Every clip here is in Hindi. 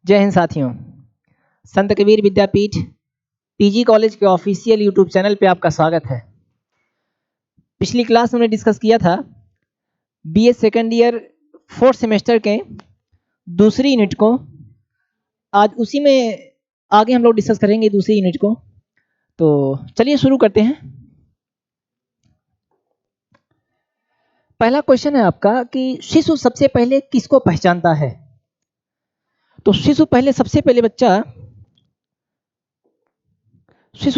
जय हिंद साथियों। संत कबीर विद्यापीठ पीजी कॉलेज के ऑफिशियल यूट्यूब चैनल पे आपका स्वागत है। पिछली क्लास में हमने डिस्कस किया था BA second year fourth semester के दूसरी यूनिट को। आज उसी में आगे हम लोग डिस्कस करेंगे दूसरी यूनिट को। तो चलिए शुरू करते हैं। पहला क्वेश्चन है आपका कि शिशु सबसे पहले किसको पहचानता है। तो शिशु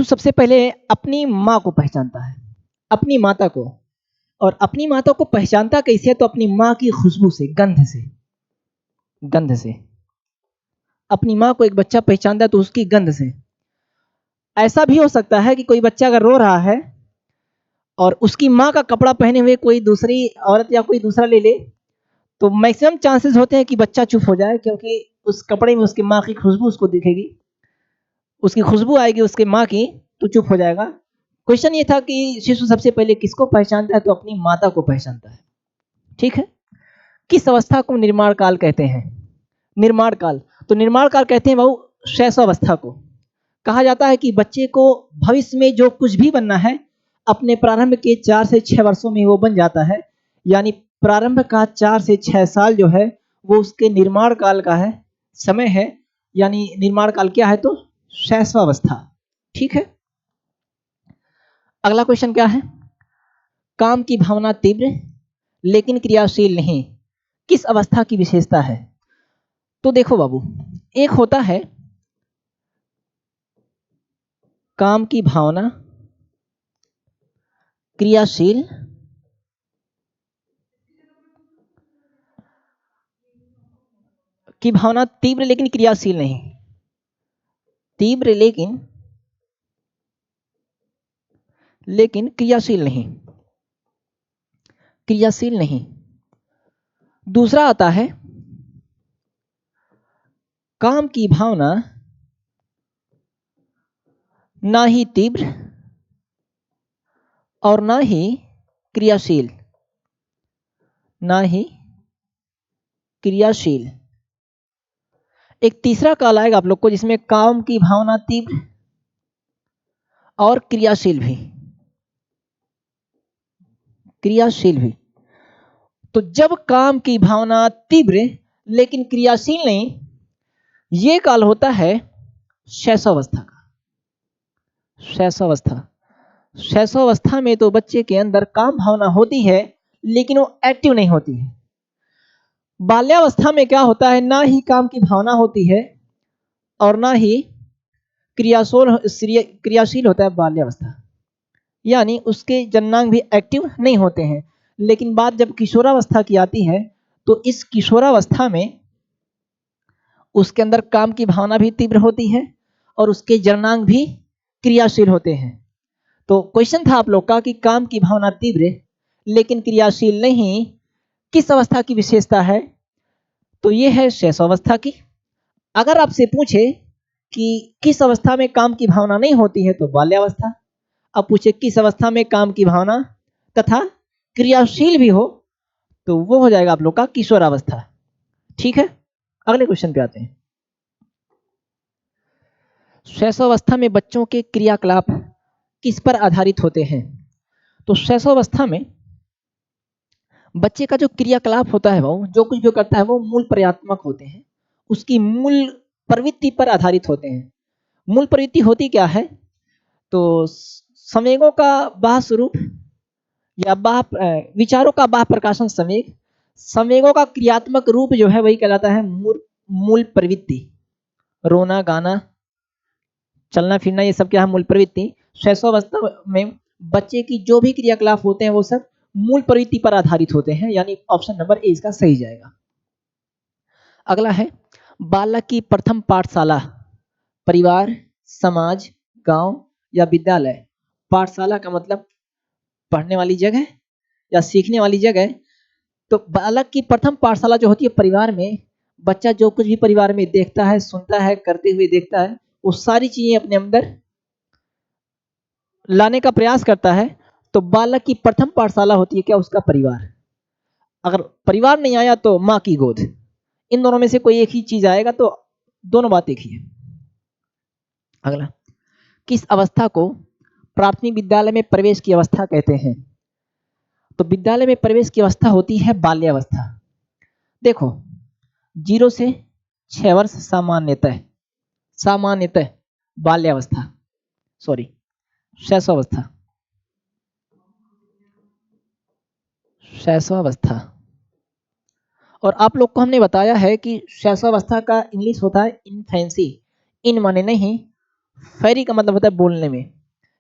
सबसे पहले अपनी माँ को पहचानता है, अपनी माता को। और अपनी माता को पहचानता कैसे है? तो अपनी माँ की खुशबू से, गंध से। अपनी माँ को एक बच्चा पहचानता है तो उसकी गंध से। ऐसा भी हो सकता है कि कोई बच्चा अगर रो रहा है और उसकी माँ का कपड़ा पहने हुए कोई दूसरी औरत या कोई दूसरा ले ले, तो मैक्सिमम चांसेस होते हैं कि बच्चा चुप हो जाए, क्योंकि उस कपड़े में उसकी माँ की खुशबू उसको दिखेगी, उसकी खुशबू आएगी उसके माँ की, तो चुप हो जाएगा। क्वेश्चन ये था कि शिशु सबसे पहले किसको पहचानता है? तो अपनी माता को पहचानता है। ठीक है। किस अवस्था को निर्माण काल कहते हैं? निर्माण काल, तो निर्माण काल कहते हैं बाबू शैशवावस्था को। कहा जाता है कि बच्चे को भविष्य में जो कुछ भी बनना है अपने प्रारंभ के 4 से 6 वर्षों में वो बन जाता है। यानी प्रारंभ का 4 से 6 साल जो है वो उसके निर्माण काल का है, समय है। यानी निर्माण काल क्या है? तो शैशवावस्था। ठीक है। अगला क्वेश्चन क्या है? काम की भावना तीव्र लेकिन क्रियाशील नहीं, किस अवस्था की विशेषता है? तो देखो बाबू, एक होता है काम की भावना क्रियाशील, की भावना तीव्र लेकिन क्रियाशील नहीं, तीव्र लेकिन क्रियाशील नहीं। दूसरा आता है काम की भावना ना ही तीव्र और ना ही क्रियाशील, एक तीसरा काल आएगा आप लोग को जिसमें काम की भावना तीव्र और क्रियाशील भी। तो जब काम की भावना तीव्र लेकिन क्रियाशील नहीं, ये काल होता है शैशवावस्था का। शैशवावस्था में तो बच्चे के अंदर काम भावना होती है लेकिन वो एक्टिव नहीं होती है। बाल्यावस्था में क्या होता है? ना ही काम की भावना होती है और ना ही क्रियाशील होता है बाल्यावस्था, यानी उसके जननांग भी एक्टिव नहीं होते हैं। लेकिन बात जब किशोरावस्था की आती है तो इस किशोरावस्था में उसके अंदर काम की भावना भी तीव्र होती है और उसके जननांग भी क्रियाशील होते हैं। तो क्वेश्चन था आप लोग का कि काम की भावना तीव्र लेकिन क्रियाशील नहीं, किस अवस्था की विशेषता है? तो ये है शैशवावस्था की। अगर आपसे पूछे कि किस अवस्था में काम की भावना नहीं होती है, तो बाल्यावस्था। अब पूछे किस अवस्था में काम की भावना तथा क्रियाशील भी हो, तो वो हो जाएगा आप लोग का किशोरावस्था। ठीक है। अगले क्वेश्चन पे आते हैं। शैशवावस्था में बच्चों के क्रियाकलाप किस पर आधारित होते हैं? तो शैशवावस्था में बच्चे का जो क्रियाकलाप होता है, वो जो कुछ भी करता है वो मूल प्रयात्मक होते हैं, उसकी मूल प्रवृत्ति पर आधारित होते हैं। मूल प्रवृत्ति होती क्या है? तो संवेगों का बाह्य स्वरूप या विचारों का बाह्य प्रकाशन संवेग, संवेगों का क्रियात्मक रूप जो है वही कहलाता है मूल प्रवृत्ति। रोना, गाना, चलना फिरना, ये सब क्या है? मूल प्रवृत्ति। शैशवावस्था में बच्चे की जो भी क्रियाकलाप होते हैं वो सब मूल प्रवृत्ति पर आधारित होते हैं, यानी ऑप्शन नंबर ए इसका सही जाएगा। अगला है बालक की प्रथम पाठशाला परिवार, समाज, गांव या विद्यालय। पाठशाला का मतलब पढ़ने वाली जगह या सीखने वाली जगह। तो बालक की प्रथम पाठशाला जो होती है परिवार में, बच्चा जो कुछ भी परिवार में देखता है, सुनता है, करते हुए देखता है, वो सारी चीजें अपने अंदर लाने का प्रयास करता है। तो बालक की प्रथम पाठशाला होती है क्या? उसका परिवार। अगर परिवार नहीं आया तो माँ की गोद। इन दोनों में से कोई एक ही चीज आएगा तो दोनों बात एक ही है। अगला, किस अवस्था को प्राथमिक विद्यालय में प्रवेश की अवस्था कहते हैं? तो विद्यालय में प्रवेश की अवस्था होती है बाल्यावस्था। देखो, 0 से 6 वर्ष सामान्यतः बाल्यावस्था, सॉरी शैशवावस्था। और आप लोग को हमने बताया है कि शैशवावस्था का इंग्लिश होता है इन्फेंसी। इन माने नहीं, फैरी का मतलब होता है बोलने में,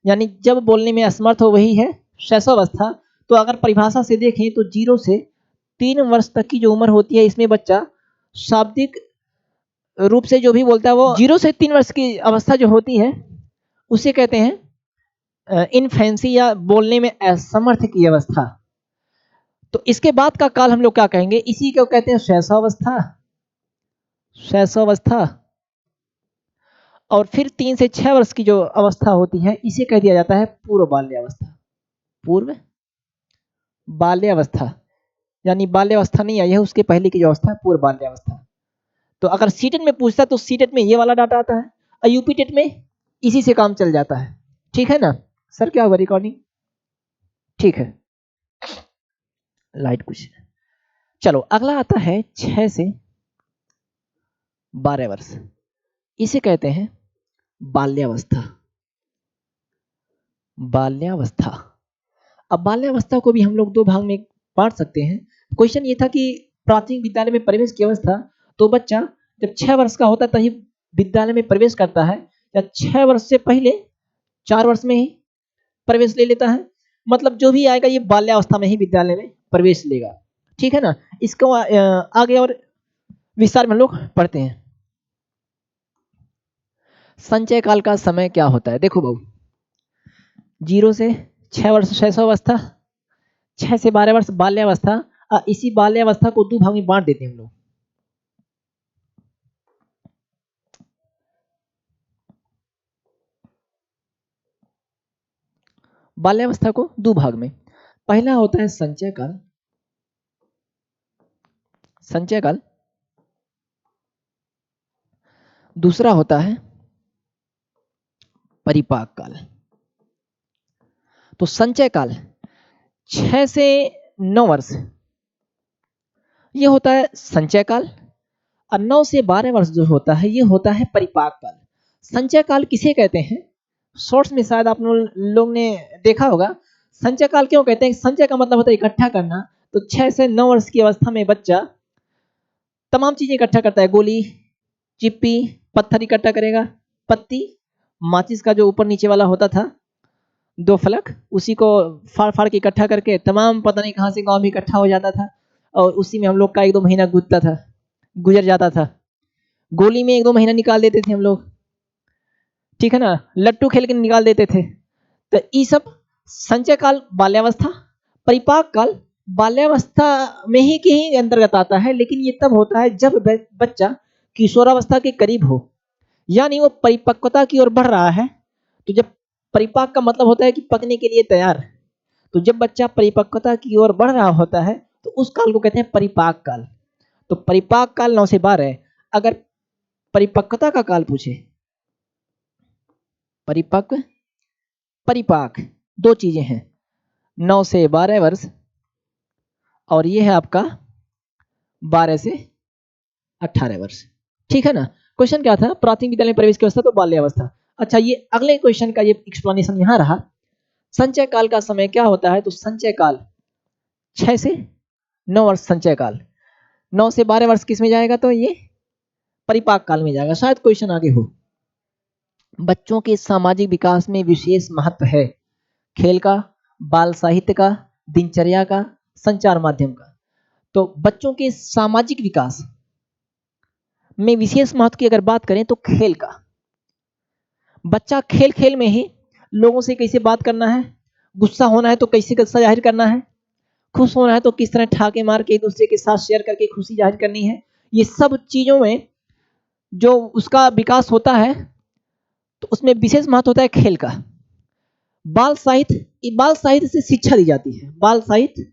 यानी जब बोलने में असमर्थ हो वही है शैशवावस्था। तो अगर परिभाषा से देखें तो 0 से 3 वर्ष तक की जो उम्र होती है, इसमें बच्चा शाब्दिक रूप से जो भी बोलता है वो 0 से 3 वर्ष की अवस्था जो होती है उसे कहते हैं इन्फेंसी, या बोलने में असमर्थ की अवस्था। तो इसके बाद का काल हम लोग क्या कहेंगे? इसी को कहते हैं शैशवावस्था। और फिर 3 से 6 वर्ष की जो अवस्था होती है इसे कह दिया जाता है पूर्व बाल्यावस्था, यानी बाल्यावस्था नहीं आई है, उसके पहले की जो अवस्था है पूर्व बाल्यावस्था। तो अगर सीटेट में पूछता तो सीटेट में ये वाला डाटा आता है, और यूपी टेट में इसी से काम चल जाता है। ठीक है ना सर? क्या हुआ रिकॉर्डिंग? ठीक है, लाइट कुछ। चलो अगला आता है 6 से 12 वर्ष, इसे कहते हैं बाल्यावस्था। अब बाल्यावस्था को भी हम लोग 2 भाग में बांट सकते हैं। क्वेश्चन ये था कि प्राथमिक विद्यालय में प्रवेश की अवस्था, तो बच्चा जब 6 वर्ष का होता है तभी विद्यालय में प्रवेश करता है, या 6 वर्ष से पहले 4 वर्ष में ही प्रवेश ले लेता है। मतलब जो भी आएगा ये बाल्यावस्था में ही विद्यालय में प्रवेश लेगा। ठीक है ना? इसको आगे और विस्तार में हम लोग पढ़ते हैं। संचय काल का समय क्या होता है? देखो बाबू, 0 से 6 वर्ष शैशवावस्था, 6 से 12 वर्ष बाल्यावस्था। इसी बाल्यावस्था को 2 भाग में बांट देते हैं हम लोग। बाल्यावस्था को 2 भाग में, पहला होता है संचय काल, दूसरा होता है परिपाक काल। तो संचय काल 6 से 9 वर्ष ये होता है संचय काल, और 9 से 12 वर्ष जो होता है ये होता है परिपाक काल। संचय काल किसे कहते हैं? शॉर्ट्स में शायद आप लोग ने देखा होगा। संचय काल क्यों कहते हैं? संचय का मतलब होता है इकट्ठा करना। तो 6 से 9 वर्ष की अवस्था में बच्चा तमाम चीजें इकट्ठा करता है, गोली, चिप्पी, पत्थर इकट्ठा करेगा, पत्ती, माचिस का जो ऊपर नीचे वाला होता था 2 फलक, उसी को फाड़ फाड़ के इकट्ठा करके तमाम पता नहीं कहाँ से गांव में इकट्ठा हो जाता था, और उसी में हम लोग का 1-2 महीना गुजर जाता था। गोली में 1-2 महीना निकाल देते थे हम लोग, ठीक है ना? लट्टू खेल के निकाल देते थे। तो ये सब संचय काल बाल्यावस्था। परिपाक काल बाल्यावस्था में ही के ही अंतर्गत आता है, लेकिन ये तब होता है जब बच्चा किशोरावस्था के करीब हो, यानी वो परिपक्वता की ओर बढ़ रहा है। तो जब परिपाक का मतलब होता है कि पकने के लिए तैयार, तो जब बच्चा परिपक्वता की ओर बढ़ रहा होता है तो उस काल को कहते हैं परिपाक काल। तो परिपाक काल 9 से 12। अगर परिपक्वता का काल पूछे, परिपक्व परिपाक 2 चीजें हैं, 9 से 12 वर्ष, और ये है आपका 12 से 18 वर्ष। ठीक है ना? क्वेश्चन क्या था? प्राथमिक विद्यालय में प्रवेश की अवस्था तो बाल्यावस्था। अच्छा, ये अगले क्वेश्चन का ये एक्सप्लेनेशन यहाँ रहा। संचय काल का समय क्या होता है? तो संचय काल 6 से 9 वर्ष संचय काल, 9 से 12 वर्ष किस में जाएगा? तो ये परिपाक काल में जाएगा। शायद क्वेश्चन आगे हो। बच्चों के सामाजिक विकास में विशेष महत्व है खेल का, बाल साहित्य का, दिनचर्या का, संचार माध्यम का। तो बच्चों के सामाजिक विकास में विशेष महत्व की अगर बात करें तो खेल का। बच्चा खेल खेल में ही लोगों से कैसे बात करना है, गुस्सा होना है तो कैसे गुस्सा जाहिर करना है, खुश होना है तो किस तरह ठाके मार के एक दूसरे के साथ शेयर करके खुशी जाहिर करनी है, ये सब चीजों में जो उसका विकास होता है तो उसमें विशेष महत्व होता है खेल का। बाल साहित्य से शिक्षा दी जाती है। बाल साहित्य।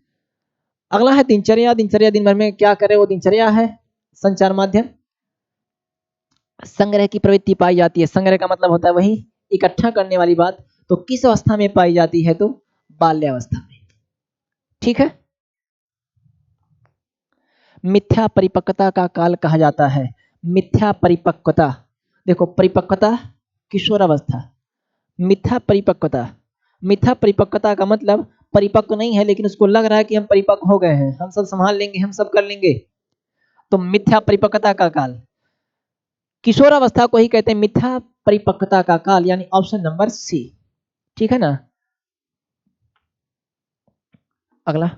अगला है दिनचर्या। दिन भर में क्या करे वो दिनचर्या है। संचार माध्यम, संग्रह की प्रवृत्ति पाई जाती है। संग्रह का मतलब होता है वही इकट्ठा करने वाली बात। तो किस अवस्था में पाई जाती है? तो बाल्यावस्था में। ठीक है। मिथ्या परिपक्वता का काल कहा जाता है। मिथ्या परिपक्वता, देखो परिपक्वता किशोरावस्था, मिथ्या परिपक्वता। मिथ्या परिपक्वता का मतलब परिपक्व नहीं है लेकिन उसको लग रहा है कि हम परिपक्व हो गए हैं, हम सब संभाल लेंगे, हम सब कर लेंगे, तो मिथ्या परिपक्वता का काल। किशोरावस्था को ही कहते हैं मिथ्या परिपक्वता का काल, यानी ऑप्शन नंबर सी। ठीक है ना। अगला,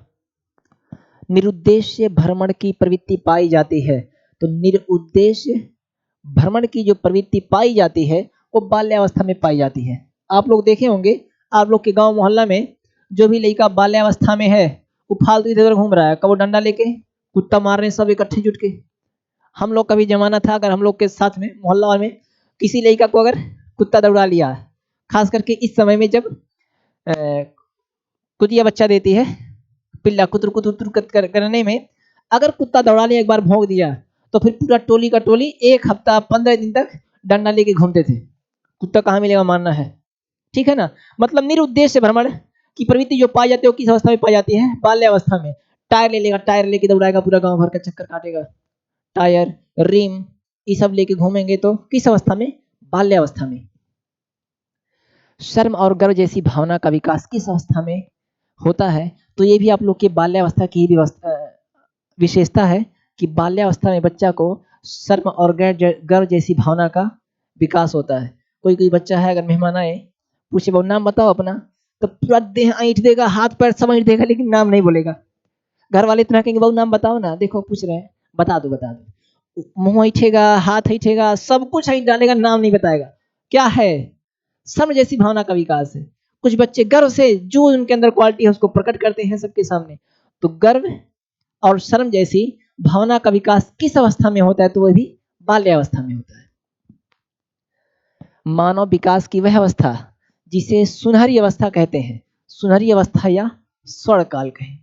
निरुद्देश्य भ्रमण की प्रवृत्ति पाई जाती है। तो निरुद्देश्य भ्रमण की जो प्रवृत्ति पाई जाती है वो बाल्यावस्था में पाई जाती है। आप लोग देखे होंगे, आप लोग के गांव मोहल्ला में जो भी लड़का बाल्यावस्था में है वो फालतू इधर घूम रहा है, कब डंडा लेके कुत्ता मार रहे हैं सब इकट्ठे जुट के। हम लोग का भी जमाना था, अगर हम लोग के साथ में मोहल्ला में किसी लड़का को अगर कुत्ता दौड़ा लिया, खास करके इस समय में जब कुतिया बच्चा देती है, पिल्ला कुतर कुतर करने में अगर कुत्ता दौड़ा लिया, एक बार भौंक दिया, तो फिर पूरा टोली का टोली 1 हफ्ता 15 दिन तक डंडा लेके घूमते थे। कुत्ता कहाँ मिलेगा मारना है। ठीक है ना। मतलब निरुद्देश्य भ्रमण की प्रवृत्ति जो पाई जाती है वो किस अवस्था में पाई जाती है? बाल्यावस्था में। टायर ले लेगा, टायर लेके दौड़ाएगा, पूरा गांव भर का चक्कर काटेगा, टायर रिम ये सब लेके घूमेंगे, तो किस अवस्था में? बाल्यावस्था में। शर्म और गर्व जैसी भावना का विकास किस अवस्था में होता है? तो ये भी आप लोग के बाल्यावस्था की ही विशेषता है कि बाल्यावस्था में बच्चा को शर्म और गर्व जैसी भावना का विकास होता है। कोई कोई बच्चा है, अगर मेहमान आए पूछे बहु नाम बताओ अपना, तो पूरा देह ऐंठ देगा, हाथ पैर सब ऐंठ देगा, लेकिन नाम नहीं बोलेगा। घर वाले इतना कहेंगे बहु नाम बताओ ना, देखो पूछ रहे हैं, बता दो बता दो, मुंह ऐठेगा, हाथ ऐठेगा, सब कुछ ऐंठ डालेगा, नाम नहीं बताएगा। क्या है? शर्म जैसी भावना का विकास है। कुछ बच्चे गर्व से जो उनके अंदर क्वालिटी है उसको प्रकट करते हैं सबके सामने। तो गर्व और शर्म जैसी भावना का विकास किस अवस्था में होता है? तो वह भी बाल्यावस्था में होता है। मानव विकास की वह अवस्था जिसे सुनहरी अवस्था कहते हैं। सुनहरी अवस्था या स्वर्णकाल कहें,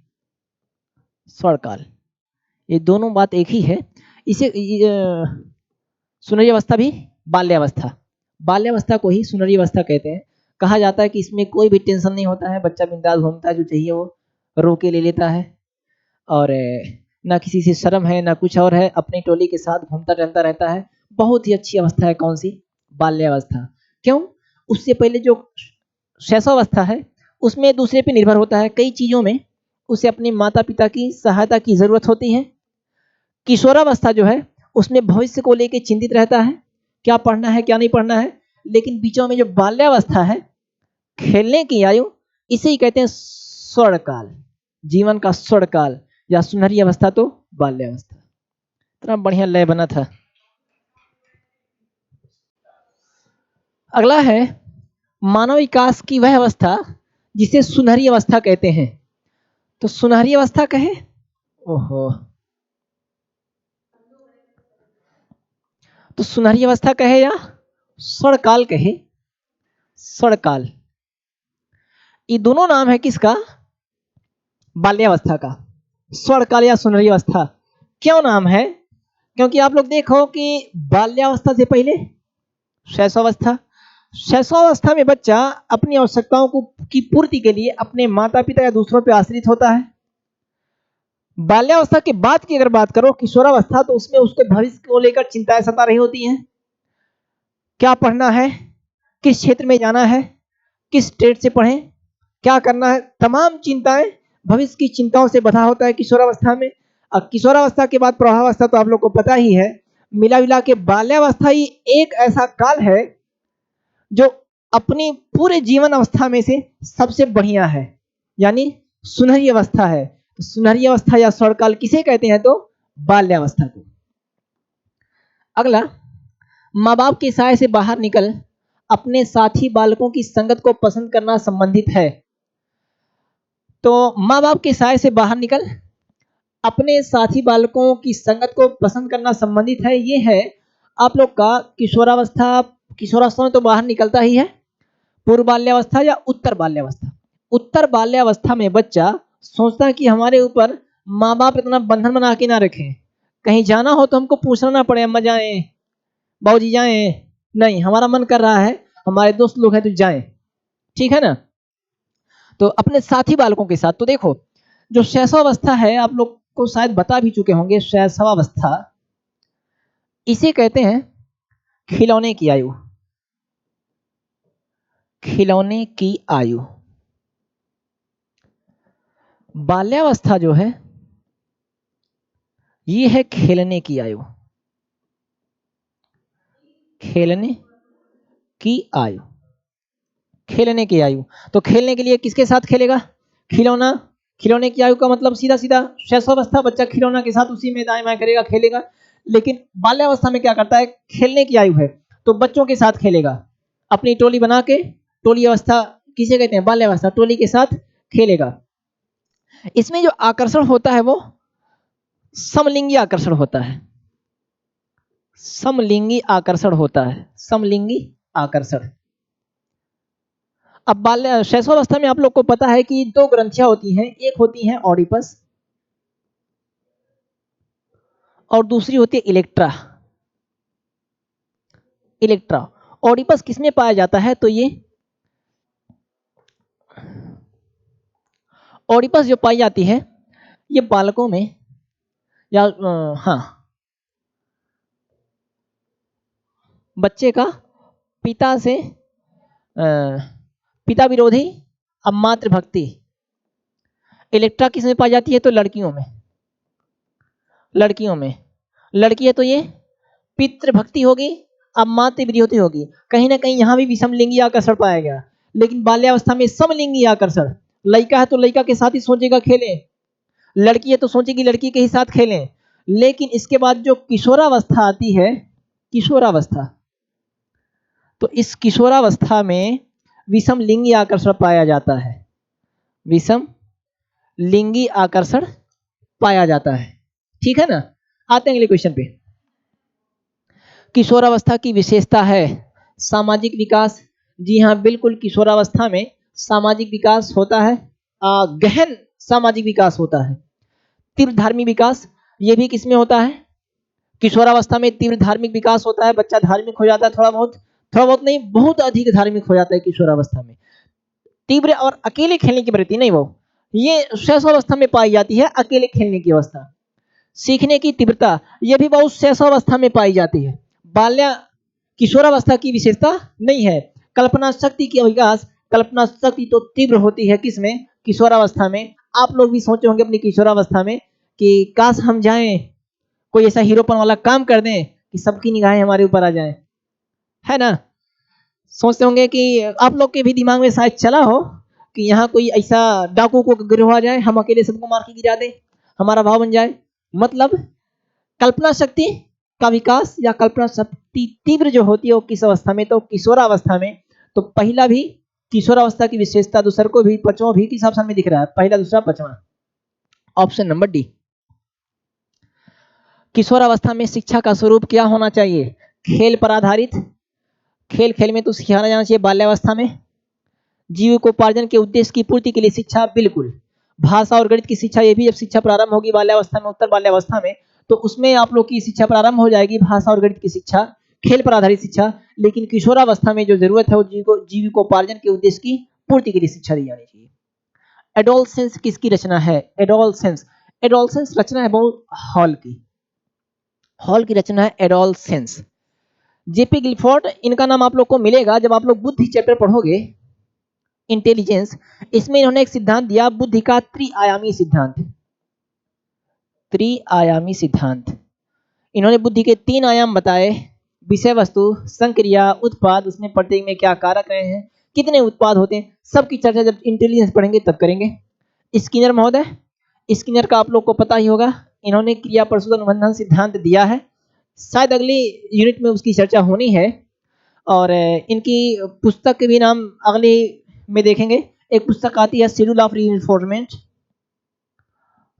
स्वर्णकाल, ये दोनों बात एक ही है। इसे सुनहरी अवस्था भी बाल्यावस्था, बाल्यावस्था को ही सुनहरी अवस्था कहते हैं। कहा जाता है कि इसमें कोई भी टेंशन नहीं होता है, बच्चा बिंदास घूमता है, जो चाहिए वो रो के ले लेता है, और ना किसी से शर्म है ना कुछ और है, अपनी टोली के साथ घूमता टहलता रहता है। बहुत ही अच्छी अवस्था है। कौन सी? बाल्यावस्था। क्यों? उससे पहले जो शैशवावस्था है उसमें दूसरे पे निर्भर होता है, कई चीजों में उसे अपने माता पिता की सहायता की जरूरत होती है। किशोरावस्था जो है उसमें भविष्य को लेकर चिंतित रहता है, क्या पढ़ना है क्या नहीं पढ़ना है। लेकिन बीचों में जो बाल्यावस्था है, खेलने की आयु, इसे ही कहते हैं स्वर्णकाल, जीवन का स्वर्णकाल या सुनहरी अवस्था, तो बाल्यावस्था। इतना बढ़िया लय बना था। अगला है मानव विकास की वह अवस्था जिसे सुनहरी अवस्था कहते हैं। तो सुनहरी अवस्था कहे, ओहो, तो सुनहरी अवस्था कहे या स्वर्णकाल कहे, स्वर्णकाल, ये दोनों नाम है किसका? बाल्यावस्था का। स्वर्णकाल या सुनहरी अवस्था क्यों नाम है? क्योंकि आप लोग देखो कि बाल्यावस्था से पहले शैशवावस्था, शैशवावस्था में बच्चा अपनी आवश्यकताओं को की पूर्ति के लिए अपने माता पिता या दूसरों पर आश्रित होता है। बाल्यावस्था के बाद की अगर बात करो किशोरावस्था, तो उसमें उसके भविष्य को लेकर चिंताएं सता रही होती हैं। क्या पढ़ना है, किस क्षेत्र में जाना है, किस स्टेट से पढ़ें, क्या करना है, तमाम चिंताएं, भविष्य की चिंताओं से बधा होता है किशोरावस्था में। अब किशोरावस्था के बाद प्रौढ़ावस्था तो आप लोग को पता ही है। मिला मिला के बाल्यावस्था ही एक ऐसा काल है जो अपनी पूरे जीवन अवस्था में से सबसे बढ़िया है, यानी सुनहरी अवस्था है। तो सुनहरी अवस्था या स्वर्णकाल किसे कहते हैं? तो बाल्यावस्था को। अगला, माँ बाप के साय से बाहर निकल अपने साथी बालकों की संगत को पसंद करना संबंधित है। तो माँ बाप के साय से बाहर निकल अपने साथी बालकों की संगत को पसंद करना संबंधित है। ये है आप लोग का किशोरावस्था। किशोरावस्था में तो बाहर निकलता ही है। पूर्व बाल्यावस्था या उत्तर बाल्यावस्था। उत्तर बाल्यावस्था में बच्चा सोचता है कि हमारे ऊपर माँ बाप इतना बंधन बना के ना रखें, कहीं जाना हो तो हमको पूछना ना पड़े, अम्मा जाए बाबूजी जाएं, नहीं हमारा मन कर रहा है, हमारे दोस्त लोग हैं तो जाएं, ठीक है ना। तो अपने साथी बालकों के साथ, तो देखो जो शैशवावस्था है आप लोग को शायद बता भी चुके होंगे, शैशवावस्था इसे कहते हैं खिलौने की आयु, खिलौने की आयु। बाल्यावस्था जो है ये है खेलने की आयु, खेलने की आयु, खेलने की आयु। तो खेलने के लिए किसके साथ खेलेगा, खिलौना। खिलौने की आयु का मतलब सीधा सीधा शैशवावस्था, बच्चा खिलौना के साथ उसी में दाएं बाएं करेगा, खेलेगा। लेकिन बाल्यावस्था में क्या करता है, खेलने की आयु है तो बच्चों के साथ खेलेगा, अपनी टोली बना के, टोली अवस्था किसे कहते हैं, बाल्यावस्था, टोली के साथ खेलेगा। इसमें जो आकर्षण होता है वो समलिंगी आकर्षण होता है, समलिंगी आकर्षण होता है, समलिंगी आकर्षण। अब बाल्य शैशवावस्था में आप लोग को पता है कि दो ग्रंथियां होती हैं, एक होती है ऑडिपस और दूसरी होती है इलेक्ट्रा। इलेक्ट्रा, ऑडिपस किसमें पाया जाता है, तो ये ऑडिपस जो पाई जाती है ये बालकों में या हाँ बच्चे का पिता से पिता विरोधी अब मातृभक्ति। इलेक्ट्रा किसमें पाई जाती है, तो लड़कियों में, लड़कियों में। लड़की है तो ये पितृभक्ति होगी, अब मातृ विरोधी होगी। कहीं ना कहीं यहाँ भी विषमलिंगी आकर्षण पाया गया। लेकिन बाल्यावस्था में समलिंगी आकर्षण, लड़का है तो लड़का के साथ ही सोचेगा खेलें, लड़की है तो सोचेगी लड़की के ही साथ खेलें। लेकिन इसके बाद जो किशोरावस्था आती है, किशोरावस्था, तो इस किशोरावस्था में विषम लिंगी आकर्षण पाया जाता है, विषम लिंगी आकर्षण पाया जाता है, ठीक है ना। आते हैं अगले क्वेश्चन पे। किशोरावस्था की विशेषता है सामाजिक विकास। जी हाँ बिल्कुल, किशोरावस्था में सामाजिक विकास होता है, गहन सामाजिक विकास होता है। तीव्र धार्मिक विकास, ये भी किसमें होता है, किशोरावस्था में तीव्र धार्मिक विकास होता है, बच्चा धार्मिक हो जाता है, थोड़ा बहुत नहीं, बहुत अधिक धार्मिक हो जाता है किशोरावस्था में। तीव्र और अकेले खेलने की प्रवृत्ति नहीं, वो ये शैशवावस्था में पाई जाती है, अकेले खेलने की अवस्था। सीखने की तीव्रता, यह भी बहुत शैशवावस्था में पाई जाती है, बाल्य किशोरावस्था की विशेषता नहीं है। कल्पना शक्ति की विकास, कल्पना शक्ति तो तीव्र होती है किसमें, किशोरावस्था में। आप लोग भी सोचे होंगे अपनी किशोरावस्था में कि काश हम जाएं, कोई ऐसा हीरोपन वाला काम कर दें कि सबकी निगाहें हमारे ऊपर आ जाएं, है ना। सोचते होंगे कि आप लोग के भी दिमाग में शायद चला हो कि यहाँ कोई ऐसा डाकू को गिरवा जाए, हम अकेले सबको मार के गिरा दें, हमारा भाव बन जाए। मतलब कल्पना शक्ति का विकास या कल्पना शक्ति तीव्र जो होती है वो किस अवस्था में, तो किशोरावस्था में। तो पहला भी किशोरावस्था की विशेषता, दूसरा को भी, पांचवा भी किस ऑप्शन में दिख रहा है, पहला दूसरा पांचवा, ऑप्शन नंबर डी। किशोरावस्था में शिक्षा का स्वरूप क्या होना चाहिए, खेल पर आधारित, खेल खेल में तो सिखाना जाना चाहिए बाल्यावस्था में। जीविकोपार्जन के उद्देश्य की पूर्ति के लिए शिक्षा, बिल्कुल। भाषा और गणित की शिक्षा, ये भी जब शिक्षा प्रारंभ होगी बाल्यावस्था में, उत्तर बाल्यावस्था में, तो उसमें आप लोग की शिक्षा प्रारंभ हो जाएगी, भाषा और गणित की शिक्षा, खेल पर आधारित शिक्षा। लेकिन किशोरावस्था में जो जरूरत है वो जीविकोपार्जन के उद्देश्य की पूर्ति के लिए शिक्षा दी जानी चाहिए। एडोलसेंस किसकी रचना है, एडोलसेंस, एडोलसेंस रचना है बहुत हॉल की, हॉल की रचना है एडोलसेंस। जेपी गिलफोर्ड, इनका नाम आप लोग को मिलेगा जब आप लोग बुद्धि चैप्टर पढ़ोगे, इंटेलिजेंस। इसमें इन्होंने एक सिद्धांत दिया, बुद्धि का त्रिआयामी सिद्धांत, त्रिआयामी सिद्धांत। इन्होंने बुद्धि के 3 आयाम बताए, विषय वस्तु, संक्रिया, उत्पाद, उसमें प्रत्येक में क्या कारक रहे हैं, कितने उत्पाद होते हैं, सबकी चर्चा जब इंटेलिजेंस पढ़ेंगे तब करेंगे। स्किनर महोदय, स्किनर का आप लोग को पता ही होगा, इन्होंने क्रिया प्रसूत अनुबंधन सिद्धांत दिया है, शायद अगली यूनिट में उसकी चर्चा होनी है। और इनकी पुस्तक के भी नाम अगले में देखेंगे। एक पुस्तक आती है schedule of reinforcement,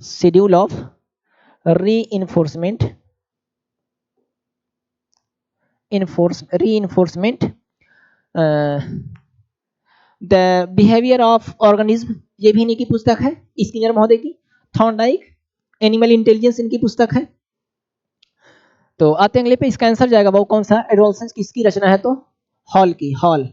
schedule of reinforcement, reinforcement, the behaviour of organism, ये भी इन्हीं की पुस्तक है, स्किनर महोदय की। थॉर्नडाइक, एनिमल इंटेलिजेंस इनकी पुस्तक है। तो आते हैं अगले पे, इसका आंसर जाएगा वो कौन सा, एडोलसेंस किसकी रचना है, तो हॉल की, हॉल।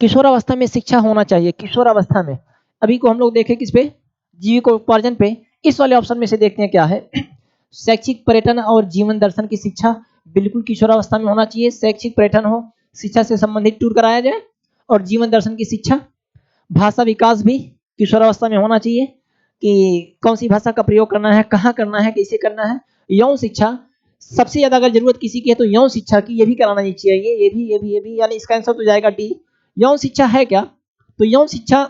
किशोरावस्था में शिक्षा होना चाहिए, किशोरावस्था में। अभी को हम लोग देखें किस पे, जीविकोपार्जन पे। इस वाले ऑप्शन में से देखते हैं क्या है। शैक्षिक पर्यटन और जीवन दर्शन की शिक्षा बिल्कुल किशोरावस्था में होना चाहिए। शैक्षिक पर्यटन हो, शिक्षा से संबंधित टूर कराया जाए, और जीवन दर्शन की शिक्षा। भाषा विकास भी किशोरावस्था में होना चाहिए, कि कौन सी भाषा का प्रयोग करना है, कहाँ करना है, कैसे करना है। यौन शिक्षा सबसे ज्यादा अगर जरूरत किसी की है तो यौन शिक्षा की, ये भी कराना नहीं चाहिए, ये भी, यानी इसका आंसर तो जाएगा डी। यौन शिक्षा है क्या, तो यौन शिक्षा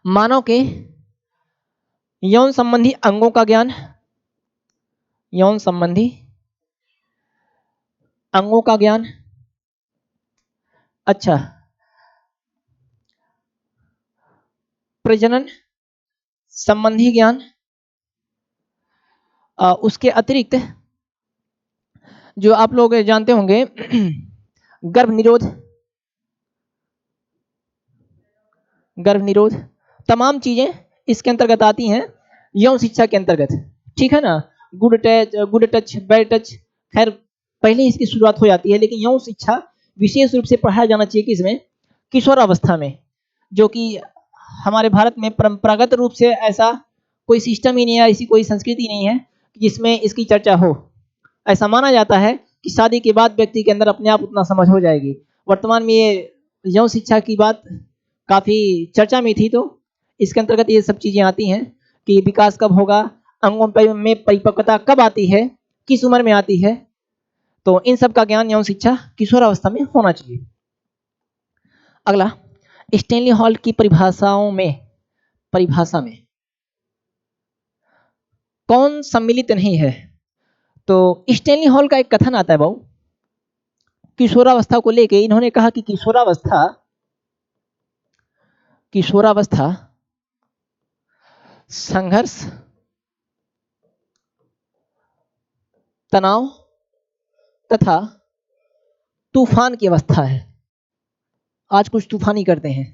मानव के यौन संबंधी अंगों का ज्ञान, यौन संबंधी अंगों का ज्ञान, अच्छा, प्रजनन संबंधी ज्ञान, उसके अतिरिक्त जो आप लोग जानते होंगे गर्भ निरोध, गर्भ निरोध, तमाम चीजें इसके अंतर्गत आती हैं यौन शिक्षा के अंतर्गत, ठीक है ना। गुड टच, बैड टच, खैर पहले इसकी शुरुआत हो जाती है, लेकिन यौन शिक्षा विशेष रूप से पढ़ाया जाना चाहिए किसमें, किशोरावस्था में। जो कि हमारे भारत में परंपरागत रूप से ऐसा कोई सिस्टम ही नहीं है, ऐसी कोई संस्कृति नहीं है जिसमें इसकी चर्चा हो। ऐसा माना जाता है कि शादी के बाद व्यक्ति के अंदर अपने आप उतना समझ हो जाएगी। वर्तमान में ये यौन शिक्षा की बात काफी चर्चा में थी, तो इसके अंतर्गत ये सब चीजें आती हैं कि विकास कब होगा, अंगों में परिपक्वता कब आती है, किस उम्र में आती है। तो इन सब का ज्ञान यौन शिक्षा किशोरावस्था में होना चाहिए। अगला, स्टैनली हॉल की परिभाषाओं में, परिभाषा में कौन सम्मिलित नहीं है। तो स्टैनली हॉल का एक कथन आता है बाबू, किशोरावस्था को लेके इन्होंने कहा कि किशोरावस्था, किशोरावस्था संघर्ष, तनाव तथा तूफान की अवस्था है। आज कुछ तूफानी करते हैं।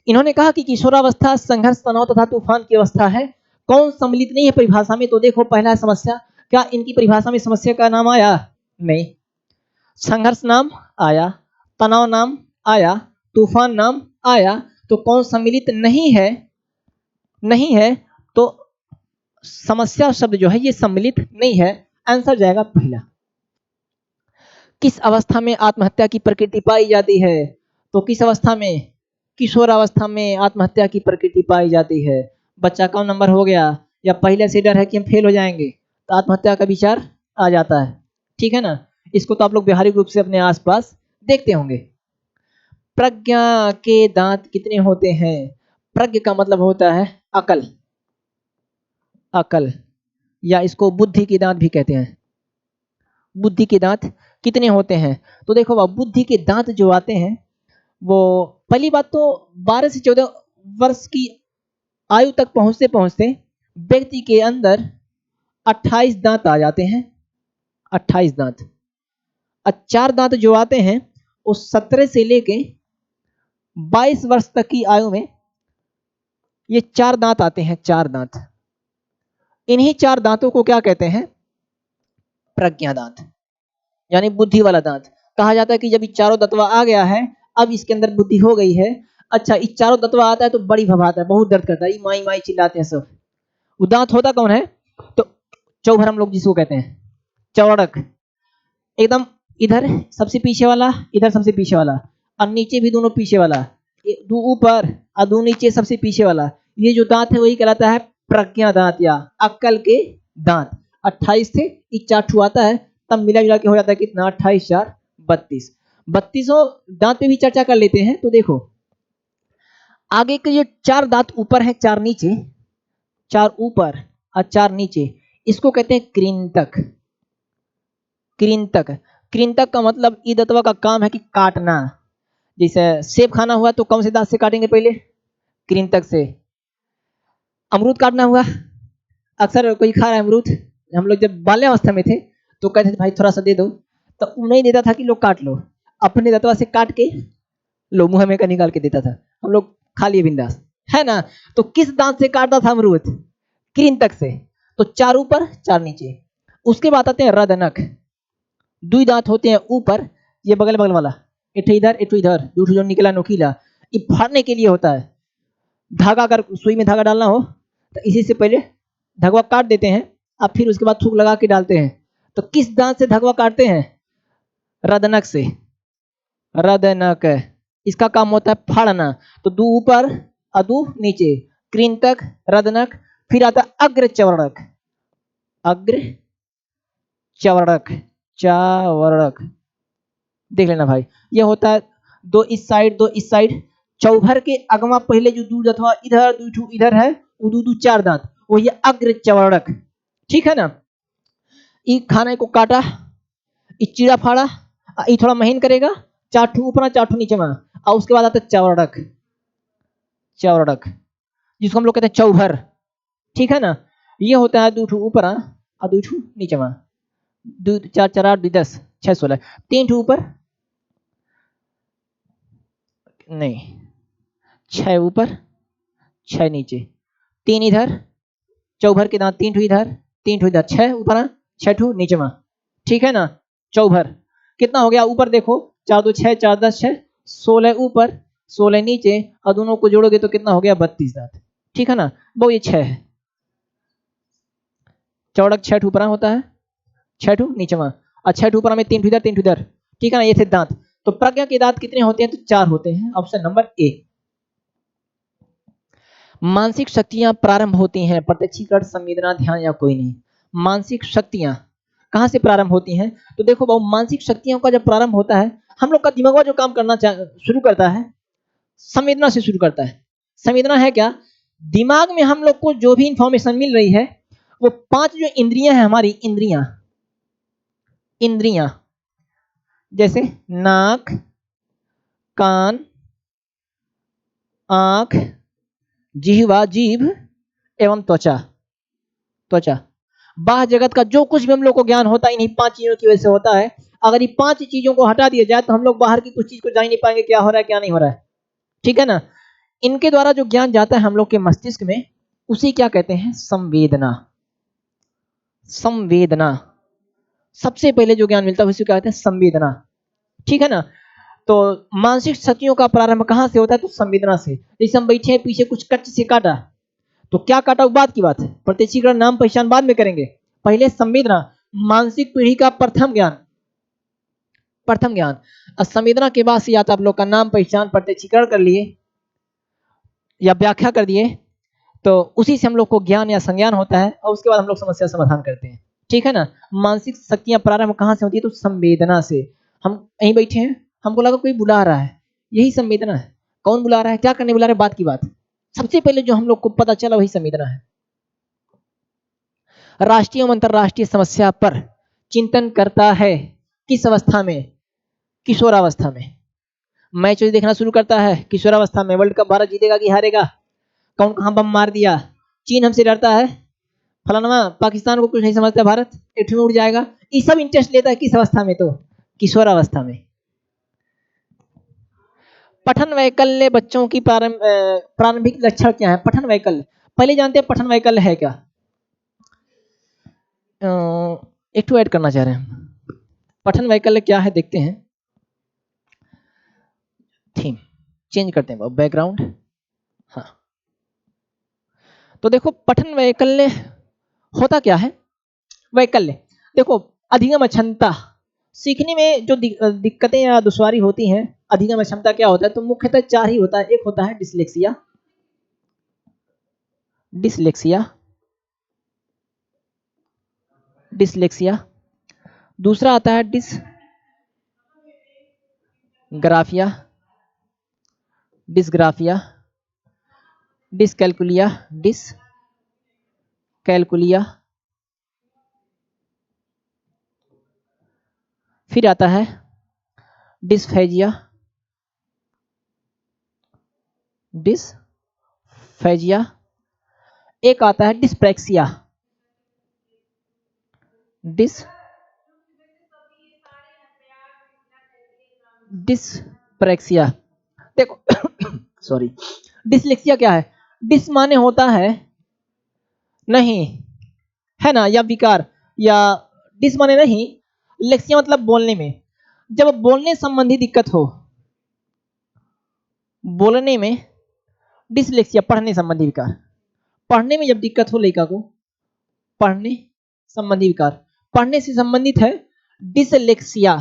इन्होंने कहा कि किशोरावस्था संघर्ष, तनाव तथा तूफान की अवस्था है। कौन सम्मिलित नहीं है परिभाषा में, तो देखो पहला समस्या, क्या इनकी परिभाषा में समस्या का नाम आया, नहीं। संघर्ष नाम आया, तनाव नाम आया, तूफान नाम आया, तो कौन सम्मिलित नहीं है, नहीं है, तो समस्या शब्द जो है ये सम्मिलित नहीं है। आंसर जाएगा पहला। किस अवस्था में आत्महत्या की प्रकृति पाई जाती है, तो किस अवस्था में, किशोरावस्था में आत्महत्या की प्रकृति पाई जाती है। बच्चा कम नंबर हो गया, या पहले से डर है कि हम फेल हो जाएंगे, तो आत्महत्या का विचार आ जाता है, ठीक है ना। इसको तो आप लोग व्यवहारिक रूप से अपने आसपास देखते होंगे। प्रज्ञा के दांत कितने होते हैं, प्रज्ञ का मतलब होता है अकल, अकल, या इसको बुद्धि के दांत भी कहते हैं। बुद्धि के दांत कितने होते हैं, तो देखो बुद्धि के दांत जो आते हैं, वो पहली बात तो 12 से 14 वर्ष की आयु तक पहुंचते पहुंचते व्यक्ति के अंदर 28 दांत आ जाते हैं, 28 दांत। और 4 दांत जो आते हैं वो 17 से लेके 22 वर्ष तक की आयु में ये 4 दांत आते हैं, 4 दांत। इन्हीं 4 दांतों को क्या कहते हैं, प्रज्ञा दांत, यानी बुद्धि वाला दांत। कहा जाता है कि जब ये चारों तत्व आ गया है, अब इसके अंदर बुद्धि हो गई है। अच्छा, ये चारों तत्व आता है तो बड़ी भभाता है, बहुत दर्द करता है, माई माई चिल्लाते हैं सब। वो दांत होता कौन है, तो चौभर हम लोग जिसको कहते हैं, चौड़क, एकदम इधर सबसे पीछे वाला, इधर सबसे पीछे वाला, और नीचे भी दोनों पीछे वाला, दो ऊपर और दो नीचे सबसे पीछे वाला। ये जो दांत है वही कहलाता है प्रज्ञा दांत या अक्ल के दांत। 28 थे, ये 4 आता है, तब मिला जुला के हो जाता है कितना, 28 4 32। 32 दांत पे भी चर्चा कर लेते हैं। तो देखो आगे के ये 4 दांत ऊपर है, 4 नीचे, 4 ऊपर और 4 नीचे, इसको कहते हैं कृंतक। कृंतक, कृंतक का मतलब ई दत्वा का काम है कि काटना। जैसे सेब खाना हुआ तो कौन से दांत से काटेंगे, पहले कृंतक से। अमरूद काटना हुआ, अक्सर कोई खा रहा है अमरूद, हम लोग जब बाल्यावस्था में थे तो कहते थे भाई थोड़ा सा दे दो, तो नहीं देता था कि लोग काट लो, अपने दतवा से काट के लो मुंह में का निकाल के देता था, हम लोग खा लिए बिंदास, है ना। तो किस दांत से काटता था अमरूद, कृंतक से। तो 4 ऊपर 4 नीचे। उसके बाद आते हैं रदनक, 2 दांत होते हैं ऊपर, ये बगल बगल वाला, एक इधर एक इधर, दूठो जो निकला नोकीला, ये फाड़ने के लिए होता है। धागा, अगर सुई में धागा डालना हो तो इसी से पहले धागा काट देते हैं, अब फिर उसके बाद थूक लगा के डालते हैं। तो किस दांत से धागा काटते हैं? रदनक से। रदनक, इसका काम होता है फाड़ना। तो 2 ऊपर और 2 नीचे, कृंतक, रदनक। फिर आता है अग्र चवर्णक, अग्र चवर्णक, चावर्णक, देख लेना भाई। ये होता है 2 इस साइड 2 इस साइड। चौभर के अगवा पहले जो 2 अथवा इधर 2 इधर है, वो 2 4 दांत, वो ये अग्र चवर्णक, ठीक है ना। ये खाने को काटा, ये चीरा फाड़ा, ये थोड़ा महीन करेगा, 4 ठू ऊपर 4 ठू नीचे में, और उसके बाद आता है चवर्णक, चवर्णक जिसको हम लोग कहते हैं चौभर, ठीक है ना। ये होता है 2 ठू ऊपर और 2 ठू नीचे में, 2 4 4 8 2 10 6 16, 3 ठू ऊपर नहीं, 6 ऊपर 6 नीचे, 3 इधर, चौभर के दांत 3 ठू इधर 3 ठू इधर, 6 ऊपर 6 ठू नीचे में, ठीक है ना। चौभर कितना हो गया? ऊपर देखो 4 2 6 4 10 6, 16 ऊपर 16 नीचे, और दोनों को जोड़ोगे तो कितना हो गया? 32 दांत, ठीक है ना। वो ये 6 है। चौड़क 6 ठू ऊपर होता है, 6 ठू नीचे में, और 6 ठू ऊपर में 3 ठू इधर 3 ठू इधर, ठीक है ना। ये थे दांत। तो प्रज्ञा के दांत कितने होते हैं? तो 4 होते हैं, ऑप्शन नंबर ए। मानसिक शक्तियां प्रारंभ होती हैं, प्रत्यक्षीकरण, संवेदना, ध्यान या कोई नहीं। मानसिक शक्तियां कहां से प्रारंभ होती हैं? तो देखो बाबू, मानसिक शक्तियों का जब प्रारंभ होता है, हम लोग का दिमाग जो काम करना शुरू करता है, संवेदना से शुरू करता है। संवेदना है क्या? दिमाग में हम लोग को जो भी इंफॉर्मेशन मिल रही है, वो 5 जो इंद्रियां हैं हमारी, इंद्रियां, इंद्रियां जैसे नाक, कान, आंख, जिह्वा, जीभ एवं त्वचा, त्वचा, बाह्य जगत का जो कुछ भी हम लोग को ज्ञान होता है, इन्हीं 5 चीजों की वजह से होता है। अगर ये 5 चीजों को हटा दिया जाए तो हम लोग बाहर की कुछ चीज को जान नहीं पाएंगे, क्या हो रहा है क्या नहीं हो रहा है, ठीक है ना। इनके द्वारा जो ज्ञान जाता है हम लोग के मस्तिष्क में, उसी क्या कहते हैं? संवेदना। संवेदना, सबसे पहले जो ज्ञान मिलता है उसी को कहते हैं संवेदना, ठीक है ना। तो मानसिक शक्तियों का प्रारंभ कहां से होता है? तो संवेदना से। जैसे हम बैठे हैं, पीछे कुछ कच्च से काटा, तो क्या काटा वो बात की बात है, प्रत्यक्षीकरण नाम पहचान बाद में करेंगे, पहले संवेदना, मानसिक पीढ़ी का प्रथम ज्ञान, प्रथम ज्ञान। संवेदना के बाद से या तो आप लोग का नाम पहचान प्रत्यक्षीकरण कर लिए या व्याख्या कर दिए, तो उसी से हम लोग को ज्ञान या संज्ञान होता है, और उसके बाद हम लोग समस्या समाधान करते हैं, ठीक है ना। मानसिक शक्तियां प्रारंभ कहां से होती है? तो संवेदना से। हम यहीं बैठे हैं, हमको लगा कोई बुला रहा है, यही संवेदना है। कौन बुला रहा है, क्या करने बुला रहा है, बात की बात, सबसे पहले जो हम लोग को पता चला वही संवेदना है। राष्ट्रीय एवं अंतरराष्ट्रीय समस्या पर चिंतन करता है किस अवस्था में? किशोरावस्था में। मैच देखना शुरू करता है किशोरावस्था में। वर्ल्ड कप भारत जीतेगा कि हारेगा, कौन कहां बम मार दिया, चीन हमसे डरता है, फलाना पाकिस्तान को कुछ नहीं समझता, भारत एक में उड़ जाएगा, ये सब इंटरेस्ट लेता है किस अवस्था में? तो किशोरावस्था में। पठन वैकल्य बच्चों की प्रारंभिक लक्षण क्या है? पठन वैकल्य पहले जानते हैं, पठन वैकल्य है क्या? एक टू ऐड करना चाह रहे हैं हम। पठन वैकल्य क्या है देखते हैं। थीम चेंज करते हैं, बैकग्राउंड। हाँ, तो देखो पठन वैकल्य होता क्या है? वैकल्य देखो, अधिगम क्षमता, सीखने में जो दिक्कतें या दुश्वारी होती हैं, अधिगम क्षमता क्या होता है? तो मुख्यतः 4 ही होता है। एक होता है डिसलेक्सिया, डिसलेक्सिया, डिसलेक्सिया। दूसरा आता है डिसग्राफिया, डिसग्राफिया, डिसकैलकुलिया, डिसकैलकुलिया। फिर आता है डिसफेजिया, डिसफेजिया। एक आता है डिस्प्रैक्सिया, डिस्प्रैक्सिया। देखो सॉरी, डिसलेक्सिया क्या है? डिस माने होता है नहीं, है ना, या विकार, या डिस माने नहीं, लेक्सिया मतलब बोलने में। जब बोलने संबंधी दिक्कत हो, बोलने में डिसलेक्सिया, पढ़ने संबंधी विकार, पढ़ने में जब दिक्कत हो लड़का को, पढ़ने संबंधी विकार, पढ़ने से संबंधित है डिसलेक्सिया।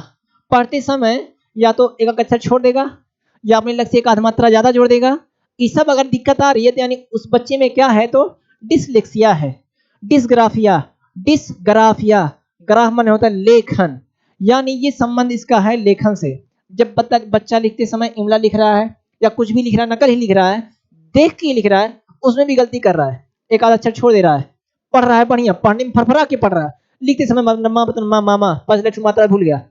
पढ़ते समय या तो एक अक्षर छोड़ देगा या अपने लक्ष्य का मात्रा ज्यादा जोड़ देगा। ये सब अगर दिक्कत आ रही है तो यानी उस बच्चे में क्या है, तो डिसलेक्सिया है। डिसग्राफिया, डिसग्राफिया, ग्राफ माने होता है लेखन, यानी ये संबंध इसका है लेखन से। जब बच्चा लिखते समय इमला लिख रहा है या कुछ भी लिख रहा है, नकल ही लिख रहा है, देख के लिख रहा है, उसमें भी गलती कर रहा है, एक आधा अक्षर छोड़ दे रहा है। पढ़ रहा है बढ़िया, पढ़ने में फरफरा के पढ़ रहा है, लिखते समय मामा पांच लेटर मात्रा भूल गया,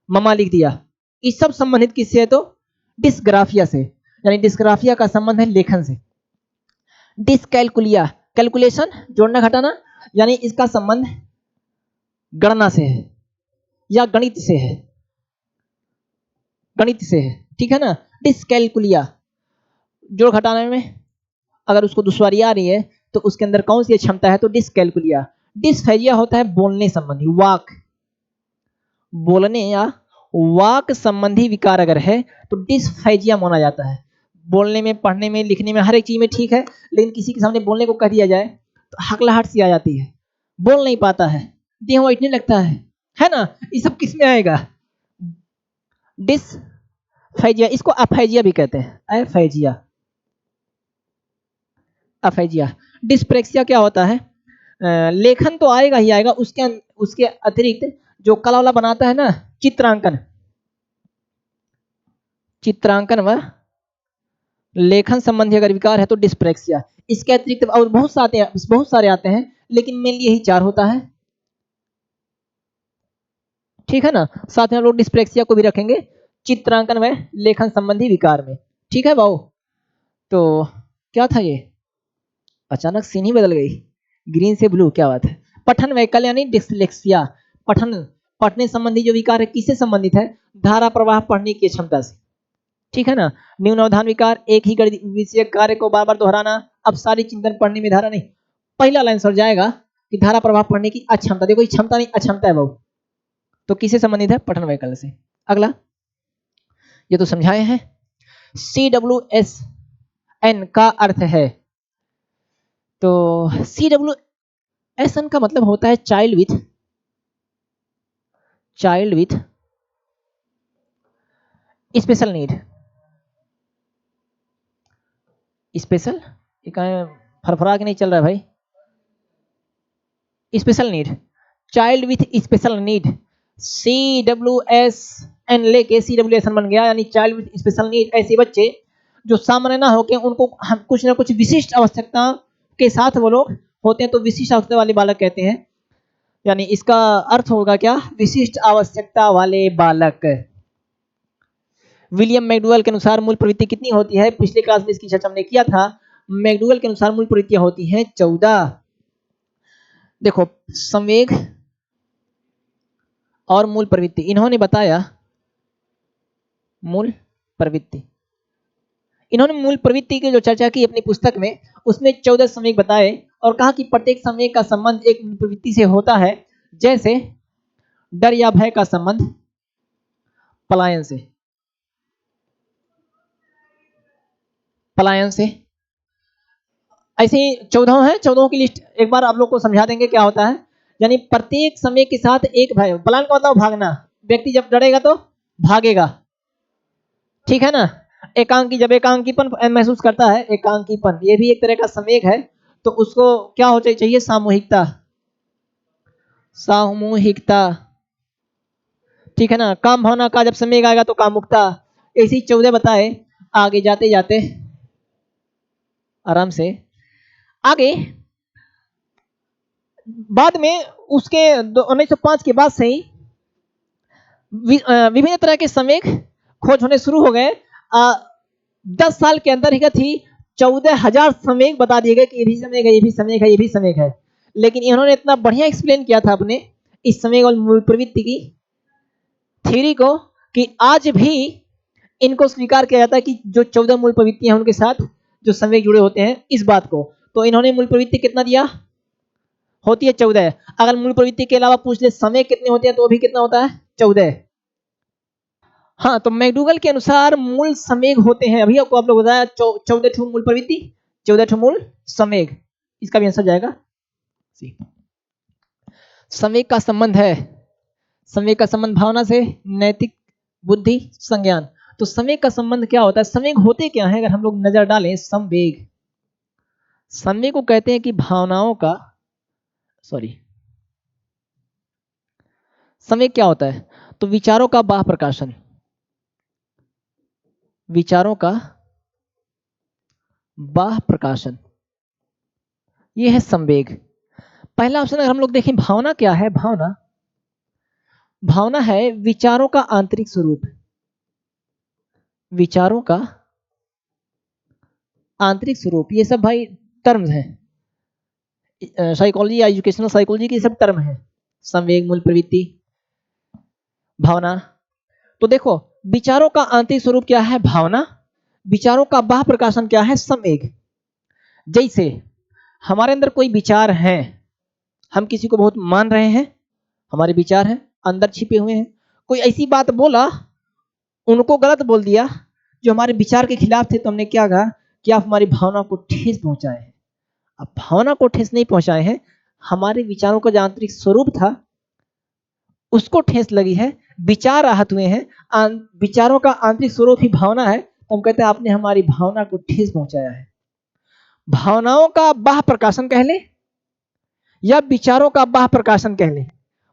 ममा लिख दिया। इस सब संबंधित किससे है, तो डिसग्राफिया से, यानी डिसग्राफिया का संबंध है लेखन से। डिसकैलकुलिया, कैलकुलेशन जोड़ना घटाना, यानी इसका संबंध गणना से है या गणित से है, गणित से है, ठीक है ना। डिसकैलकुलिया जोड़ घटाने में अगर उसको दुश्वारी आ रही है तो उसके अंदर कौन सी क्षमता है, तो डिसकैलकुलिया। डिसफेजिया होता है बोलने संबंधी, वाक, बोलने या वाक संबंधी विकार अगर है तो डिसफेजिया माना जाता है। बोलने में, पढ़ने में, लिखने में, हर एक चीज में ठीक है, लेकिन किसी के सामने बोलने को कह दिया जाए तो हकलाहट सी आ जाती है, बोल नहीं पाता है, देह बैठने लगता है ना। ये सब किस में आएगा, डिसफेजिया। इसको अफेजिया भी कहते हैं, अफेजिया, अफेजिया। डिस्प्रेक्सिया क्या होता है, लेखन तो आएगा ही आएगा, उसके अतिरिक्त जो कला वाला बनाता है ना, चित्रांकन, चित्रांकन व लेखन संबंधी अगर विकार है तो डिस्प्रेक्सिया। इसके अतिरिक्त और बहुत सारे आते हैं, लेकिन मेनली यही चार होता है, ठीक है ना। साथ में हम लोग डिस्प्रेक्सिया को भी रखेंगे चित्रांकन व लेखन संबंधी विकार में, ठीक है भाऊ। तो क्या था ये, अचानक सीन ही बदल गई, ग्रीन से ब्लू, क्या बात है। पठन वैकल्य यानी डिसलेक्सिया, पठन, पढ़ने संबंधी जो विकार है किससे संबंधित है, धारा प्रवाह पढ़ने की क्षमता से, ठीक है ना। न्यून अवधान विकार, एक ही विषय कार्य को बार बार दोहराना, अब सारी चिंतन पढ़ने में धारा नहीं, पहला लाइन सर जाएगा कि धारा प्रवाह पढ़ने की अक्षमता, देखो ये क्षमता नहीं अक्षमता है बहु, तो किससे संबंधित है, पठन वैकल्य से। अगला, ये तो समझाए हैं। CWSN का अर्थ है, तो CWSN का मतलब होता है child with special need, special, फरफरा के नहीं चल रहा है भाई, special need, child with special need, CWSN लेके CWSN बन गया, यानी चाइल्ड विथ स्पेशल नीड। ऐसे बच्चे जो सामान्य ना होके उनको हम कुछ ना कुछ विशिष्ट आवश्यकता के साथ वो लोग होते हैं, तो विशिष्ट आवश्यकता वाले बालक कहते हैं, यानी इसका अर्थ होगा क्या, विशिष्ट आवश्यकता वाले बालक। विलियम मैकडूगल के अनुसार मूल प्रवृत्ति कितनी होती है, पिछले क्लास में इसकी चर्चा हमने किया था। मैकडूगल के अनुसार मूल प्रवृत्तियां होती हैं 14। देखो, संवेग और मूल प्रवृत्ति इन्होंने बताया, मूल प्रवृत्ति, इन्होंने मूल प्रवृत्ति की जो चर्चा की अपनी पुस्तक में, उसमें 14 संवेग बताए और कहा कि प्रत्येक संवेग का संबंध एक मूल प्रवृत्ति से होता है, जैसे डर या भय का संबंध पलायन से, पलायन से। ऐसे ही 14 है, 14 की लिस्ट एक बार आप लोग को समझा देंगे क्या होता है। यानी प्रत्येक समय के साथ एक भय, पलायन का मतलब भागना, व्यक्ति जब डरेगा तो भागेगा, ठीक है ना। एकांकी, जब एकांकीपन महसूस करता है, एकांकीपन ये भी एक तरह का संवेग है, तो उसको क्या होना चाहिए, सामूहिकता, सामूहिकता, ठीक है ना। काम भावना का जब संवेग आएगा तो कामुकता। ऐसी 14 बताए, आगे जाते जाते आराम से आगे, बाद में उसके 1905 के बाद से ही विभिन्न तरह के संवेग खोज होने शुरू हो गए। 10 साल के अंदर ही थी 14,000 संवेग बता दिए गए कि ये भी संवेग है, ये भी संवेग है, ये भी संवेग है। लेकिन इन्होंने इतना बढ़िया एक्सप्लेन किया था अपने इस संवेग और मूल प्रवृत्ति की थ्योरी को, कि आज भी इनको स्वीकार किया जाता है कि जो 14 मूल प्रवृत्तियां हैं उनके साथ जो संवेग जुड़े होते हैं, इस बात को। तो इन्होंने मूल प्रवृत्ति कितना दिया, होती है 14। अगर मूल प्रवृत्ति के अलावा पूछ ले समय कितने होते हैं तो भी कितना होता है 14। हाँ, तो मैकडूगल के अनुसार मूल समेघ होते हैं, अभी आपको आप लोग बताया 14 ठो मूल प्रवृत्ति, 14 ठो मूल समेघ। इसका भी आंसर जाएगा सी। समेघ का संबंध है, समेघ का संबंध भावना से, नैतिक, बुद्धि, संज्ञान। तो समेघ का संबंध क्या होता है, समेघ होते क्या है, अगर हम लोग नजर डालें संवेग, संवेग को कहते हैं कि भावनाओं का, सॉरी, समेघ क्या होता है, तो विचारों का बाह्य प्रकाशन, विचारों का बाह्य प्रकाशन, ये है संवेग। पहला ऑप्शन अगर हम लोग देखें, भावना क्या है, भावना, भावना है विचारों का आंतरिक स्वरूप, विचारों का आंतरिक स्वरूप। ये सब भाई टर्म्स हैं, साइकोलॉजी या एजुकेशनल साइकोलॉजी के सब टर्म हैं, संवेग, मूल प्रवृत्ति, भावना। तो देखो, विचारों का आंतरिक स्वरूप क्या है, भावना, विचारों का बाह्य प्रकाशन क्या है, संवेग। जैसे हमारे अंदर कोई विचार हैं, हम किसी को बहुत मान रहे हैं, हमारे विचार हैं अंदर छिपे हुए हैं, कोई ऐसी बात बोला, उनको गलत बोल दिया जो हमारे विचार के खिलाफ थे, तो हमने क्या कहा कि आप हमारी भावना को ठेस पहुंचाए हैं। अब भावना को ठेस नहीं पहुंचाए हैं, हमारे विचारों का जो आंतरिक स्वरूप था उसको ठेस लगी है, विचार आहत हुए हैं, विचारों का आंतरिक स्वरूप ही भावना है, तो हम कहते हैं आपने हमारी भावना को ठेस पहुंचाया है। भावनाओं का बाह्य प्रकाशन कह ले या विचारों का बाह्य प्रकाशन कह ले,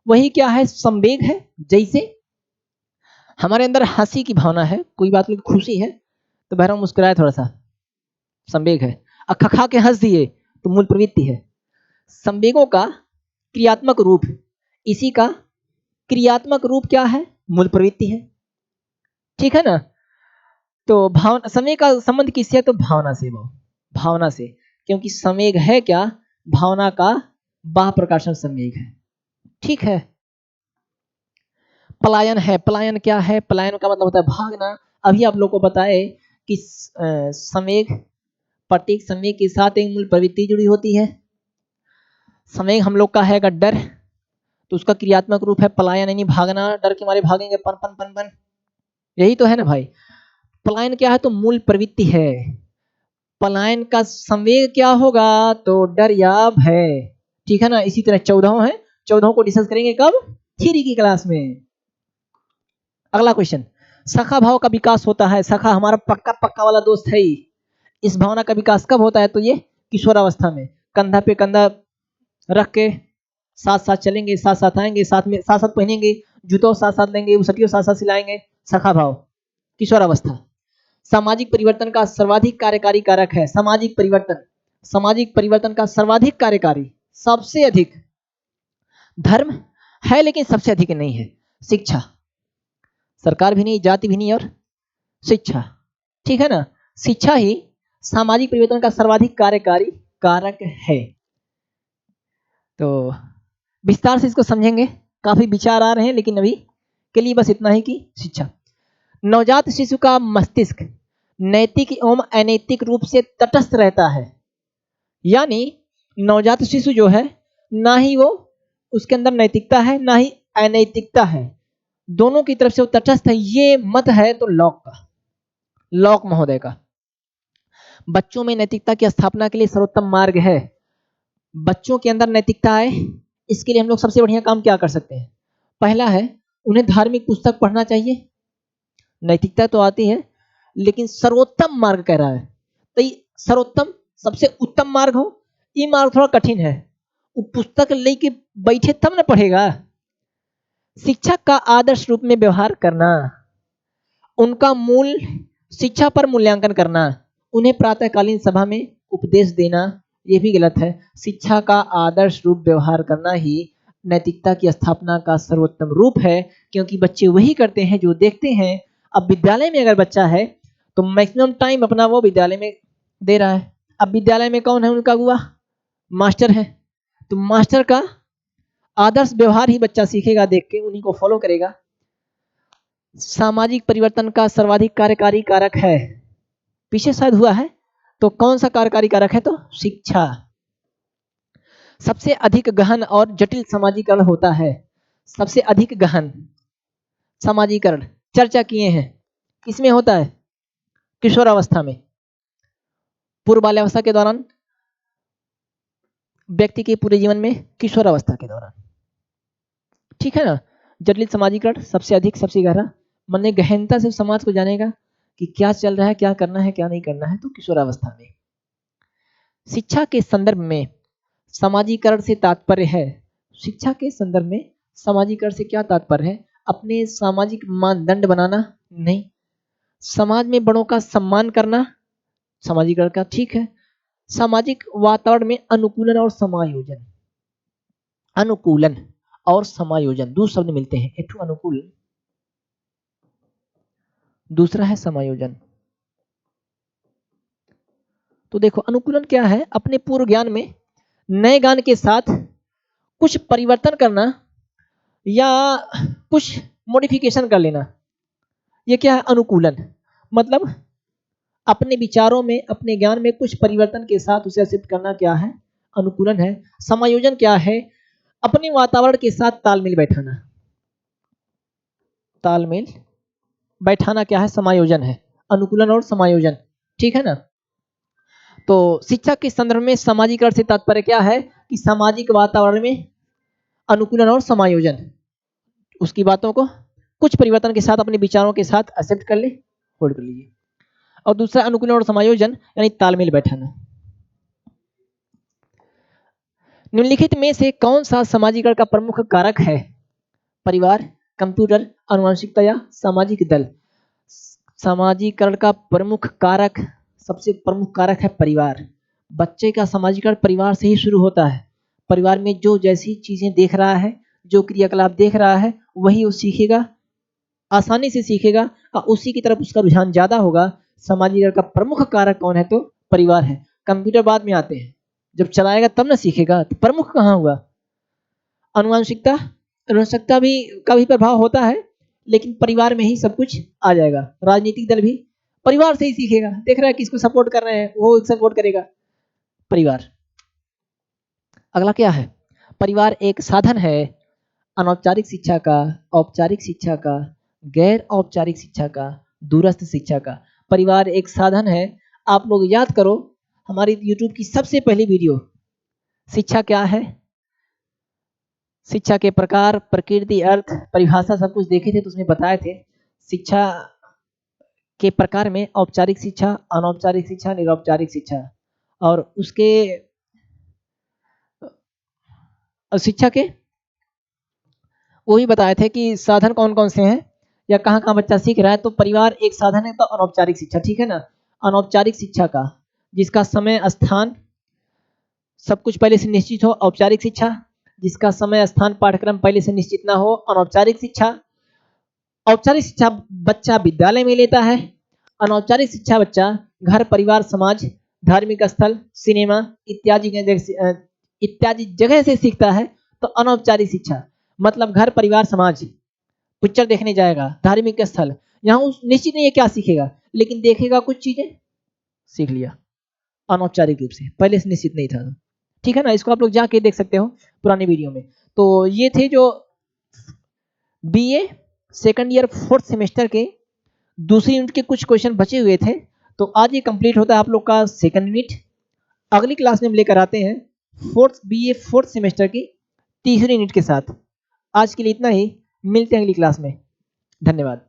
वही क्या है, संवेग है। जैसे हमारे अंदर हंसी की भावना है, कोई बात नहीं, खुशी है तो बहरा मुस्कुराए थोड़ा सा, संवेग है। खखा के हंस दिए तो मूल प्रवृत्ति है। संवेगों का क्रियात्मक रूप, इसी का क्रियात्मक रूप क्या है, मूल प्रवृत्ति है, ठीक है ना। तो भावना, समय का संबंध किससे है, तो भावना से, वो भावना से, क्योंकि संवेग है क्या, भावना का बाह्य प्रकाशन संवेग है, ठीक है। पलायन है, पलायन क्या है, पलायन का मतलब होता है भागना। अभी आप लोग को बताए कि संवेग, प्रत्येक संवेग के साथ एक मूल प्रवृत्ति जुड़ी होती है। संवेग हम लोग का है डर, तो उसका क्रियात्मक रूप है पलायन, यानी भागना, डर के मारे भागेंगे, पन पन पन पन, यही तो है ना भाई। पलायन क्या है, तो मूल प्रवृत्ति है। पलायन का संवेग क्या होगा, तो डर या भय, ठीक है ना। इसी तरह 14 है, 14 को डिस्कस करेंगे कब, थ्योरी की क्लास में। अगला क्वेश्चन, सखा भाव का विकास होता है, सखा हमारा पक्का पक्का वाला दोस्त है ही। इस भावना का विकास कब होता है, तो ये किशोरावस्था में, कंधा पे कंधा रख के साथ साथ चलेंगे, साथ साथ आएंगे, साथ में साथ साथ पहनेंगे, जूतों साथ साथ लेंगे, उसटियों साथ साथ सिलाएंगे, सखा भाव, किशोरावस्था। सामाजिक परिवर्तन का सर्वाधिक कार्यकारी कारक है, सामाजिक परिवर्तन, सामाजिक परिवर्तन का सर्वाधिक कार्यकारी, सबसे अधिक, धर्म है लेकिन सबसे अधिक नहीं है, शिक्षा, सरकार भी नहीं, जाति भी नहीं, और शिक्षा, ठीक है ना। शिक्षा ही सामाजिक परिवर्तन का सर्वाधिक कार्यकारी कारक है। तो विस्तार से इसको समझेंगे, काफी विचार आ रहे हैं, लेकिन अभी के लिए बस इतना ही कि शिक्षा। नवजात शिशु का मस्तिष्क नैतिक एवं अनैतिक रूप से तटस्थ रहता है, यानी नवजात शिशु जो है, ना ही वो, उसके अंदर नैतिकता है ना ही अनैतिकता है, दोनों की तरफ से वो तटस्थ है। ये मत है तो लॉक का, लॉक महोदय का। बच्चों में नैतिकता की स्थापना के लिए सर्वोत्तम मार्ग है, बच्चों के अंदर नैतिकता आए, इसके लिए हम लोग सबसे बढ़िया काम क्या कर सकते हैं, पहला है उन्हें धार्मिक पुस्तक पढ़ना चाहिए। नैतिकता तो आती है, लेकिन सर्वोत्तम मार्ग कह रहा है, तो सर्वोत्तम सबसे उत्तम मार्ग हो, ये मार्ग थोड़ा कठिन है, वो पुस्तक लेके बैठे तब ना पढ़ेगा। शिक्षक का आदर्श रूप में व्यवहार करना, उनका मूल शिक्षा पर मूल्यांकन करना, उन्हें प्रातःकालीन सभा में उपदेश देना, ये भी गलत है। शिक्षा का आदर्श रूप व्यवहार करना ही नैतिकता की स्थापना का सर्वोत्तम रूप है, क्योंकि बच्चे वही करते हैं जो देखते हैं। अब विद्यालय में अगर बच्चा है तो मैक्सिमम टाइम अपना वो विद्यालय में दे रहा है। अब विद्यालय में कौन है, उनका हुआ मास्टर है, तो मास्टर का आदर्श व्यवहार ही बच्चा सीखेगा, देख के उन्हीं को फॉलो करेगा। सामाजिक परिवर्तन का सर्वाधिक कार्यकारी कारक है, पीछे शायद हुआ है, तो कौन सा कार्यकारी कारक है, तो शिक्षा। सबसे अधिक गहन और जटिल समाजीकरण होता है। सबसे अधिक गहन समाजीकरण चर्चा किए हैं, किसमें होता है? किशोरावस्था में, पूर्व बाल्यावस्था के दौरान, व्यक्ति के पूरे जीवन में, किशोरावस्था के दौरान। ठीक है ना? जटिल समाजीकरण सबसे अधिक, सबसे गहरा, मन ने गहनता से समाज को जानेगा कि क्या चल रहा है, क्या करना है, क्या नहीं करना है, तो किशोरावस्था में। शिक्षा के संदर्भ में समाजीकरण से तात्पर्य है, शिक्षा के संदर्भ में समाजीकरण से क्या तात्पर्य है? अपने सामाजिक मानदंड बनाना नहीं, समाज में बड़ों का सम्मान करना समाजीकरण का, ठीक है। सामाजिक वातावरण में अनुकूलन और समायोजन, अनुकूलन और समायोजन दो शब्द मिलते हैं, एक अनुकूल, दूसरा है समायोजन। तो देखो अनुकूलन क्या है? अपने पूर्व ज्ञान में नए ज्ञान के साथ कुछ परिवर्तन करना या कुछ मॉडिफिकेशन कर लेना, ये क्या है? अनुकूलन। मतलब अपने विचारों में, अपने ज्ञान में कुछ परिवर्तन के साथ उसे एक्सेप्ट करना क्या है? अनुकूलन है। समायोजन क्या है? अपने वातावरण के साथ तालमेल बैठाना, तालमेल बैठाना क्या है? समायोजन है। अनुकूलन और समायोजन, ठीक है ना? तो शिक्षा के संदर्भ में समाजीकरण से तात्पर्य क्या है? कि सामाजिक वातावरण में अनुकूलन और समायोजन, उसकी बातों को कुछ परिवर्तन के साथ अपने विचारों के साथ एक्सेप्ट कर ले, होल्ड कर लीजिए। और दूसरा अनुकूलन और समायोजन यानी तालमेल बैठाना। निम्नलिखित में से कौन सा समाजीकरण का प्रमुख कारक है? परिवार, कंप्यूटर, आनुवंशिकता या सामाजिक दल? समाजीकरण का प्रमुख कारक, सबसे प्रमुख कारक है परिवार। बच्चे का समाजीकरण परिवार से ही शुरू होता है। परिवार में जो जैसी चीजें देख रहा है, जो क्रियाकलाप देख रहा है, वही वो सीखेगा, आसानी से सीखेगा और उसी की तरफ उसका रुझान ज्यादा होगा। समाजीकरण का प्रमुख कारक कौन है? तो परिवार है। कंप्यूटर बाद में आते हैं, जब चलाएगा तब ना सीखेगा, तो प्रमुख कहाँ हुआ? आनुवंशिकता, आनुवंशिकता भी का भी प्रभाव होता है, लेकिन परिवार में ही सब कुछ आ जाएगा। राजनीतिक दल भी परिवार से ही सीखेगा, देख रहा है किसको सपोर्ट कर रहे हैं, वो सपोर्ट करेगा, परिवार। अगला क्या है? परिवार एक साधन है अनौपचारिक शिक्षा का, औपचारिक शिक्षा का, गैर औपचारिक शिक्षा का, दूरस्थ शिक्षा का। परिवार एक साधन है। आप लोग याद करो, हमारी यूट्यूब की सबसे पहली वीडियो शिक्षा क्या है, शिक्षा के प्रकार, प्रकृति, अर्थ, परिभाषा सब कुछ देखे थे, तो उसमें बताए थे शिक्षा के प्रकार में औपचारिक शिक्षा, अनौपचारिक शिक्षा, निरौपचारिक शिक्षा, और उसके शिक्षा के वो ही बताए थे कि साधन कौन कौन से हैं या कहाँ कहाँ बच्चा सीख रहा है। तो परिवार एक साधन है, तो अनौपचारिक शिक्षा, ठीक है ना? अनौपचारिक शिक्षा का जिसका समय, स्थान सब कुछ पहले से निश्चित हो, औपचारिक शिक्षा। जिसका समय, स्थान, पाठ्यक्रम पहले से निश्चित ना हो, अनौपचारिक शिक्षा। औपचारिक शिक्षा बच्चा विद्यालय में लेता है, अनौपचारिक शिक्षा बच्चा घर, परिवार, समाज, धार्मिक स्थल, सिनेमा इत्यादि जगह से सीखता है। तो अनौपचारिक शिक्षा मतलब घर, परिवार, समाज, पिक्चर देखने जाएगा, धार्मिक स्थल, यहाँ उस निश्चित नहीं है क्या सीखेगा, लेकिन देखेगा, कुछ चीजें सीख लिया अनौपचारिक रूप से, पहले से निश्चित नहीं था। ठीक है ना? इसको आप लोग जाके देख सकते हो पुरानी वीडियो में। तो ये थे जो BA second year fourth semester के दूसरी यूनिट के कुछ क्वेश्चन बचे हुए थे। तो आज ये कंप्लीट होता है आप लोग का सेकंड यूनिट। अगली क्लास में हम लेकर आते हैं बीए फोर्थ सेमेस्टर की तीसरी यूनिट के साथ। आज के लिए इतना ही, मिलते हैं अगली क्लास में। धन्यवाद।